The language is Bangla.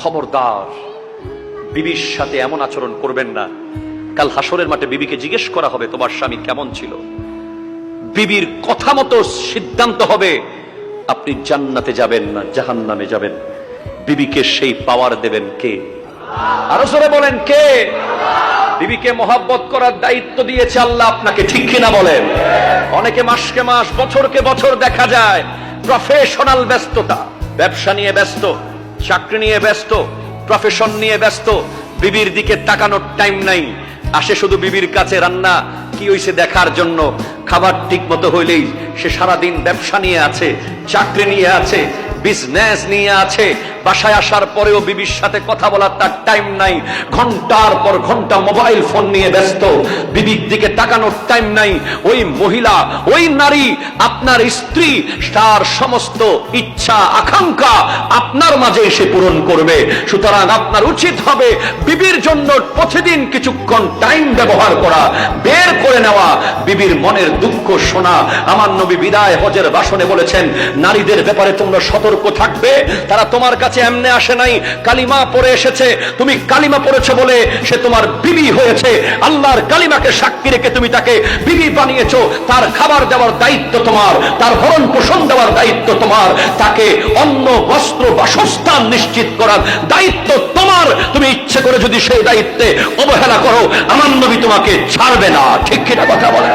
খবরদার, বিবির সাথে এমন আচরণ করবেন না। কাল হাসরের মাঠে বিবিকে জিজ্ঞেস করা হবে তোমার স্বামী কেমন ছিল। বিবির কথা মতো সিদ্ধান্ত হবে আপনি জান্নাতে যাবেন না জাহান্নামে যাবেন। বিবিকে সেই পাওয়ার দেবেন কে? আরো জোরে বলেন কে? বিবিকে মহব্বত করার দায়িত্ব দিয়েছে আল্লাহ আপনাকে, ঠিক কিনা বলেন? অনেকে মাসকে মাস বছরকে বছর দেখা যায় প্রফেশনাল ব্যস্ততা, ব্যবসা নিয়ে ব্যস্ত, চাকরি নিয়ে ব্যস্ত, প্রফেশন নিয়ে ব্যস্ত, বিবির দিকে তাকানোর টাইম নাই। আসে শুধু বিবির কাছে রান্না কি হইছে দেখার জন্য। খাবার ঠিক মতো হইলেই সে সারাদিন ব্যবসা নিয়ে আছে, চাকরি নিয়ে আছে, বিজনেস নিয়ে আছে। বাসায় আসার পরেও বিবির সাথে কথা বলার তার টাইম নাই। ঘন্টার পর ঘন্টা মোবাইল ফোন নিয়ে ব্যস্ত, বিবির দিকে তাকানোর টাইম নাই। ওই মহিলা, ওই নারী আপনার স্ত্রী, তার সমস্ত ইচ্ছা আকাঙ্ক্ষা আপনার মাঝে এসে পূরণ করবে। সুতরাং আপনার উচিত হবে বিবির জন্য প্রতিদিন কিছুক্ষণ টাইম ব্যবহার করা, বের করে নেওয়া, বিবির মনের দুঃখ শোনা। আমার নবী বিদায় হজের ভাষণে বলেছেন, নারীদের ব্যাপারে তোমরা সতর্ক থাকবে। তারা তোমার কাছে এমনি আসে নাই, কালিমা পড়ে এসেছে। তুমি কালিমা পড়েছো বলে সে তোমার বিবি হয়েছে। আল্লাহর কালিমাকে সাক্ষী রেখে তুমি তাকে বিবি বানিয়েছো। তার খাবার দেওয়ার দায়িত্ব তোমার, তার ভরণ পোষণ দেওয়ার দায়িত্ব তোমার, তাকে অন্ন বস্ত্র বাসস্থান নিশ্চিত করার দায়িত্ব তোমার। তুমি ইচ্ছে করে যদি সেই দায়িত্বে অবহেলা করো, আমার নবী তোমাকে ছাড়বে না। ঠিক কিনা কথা বলে?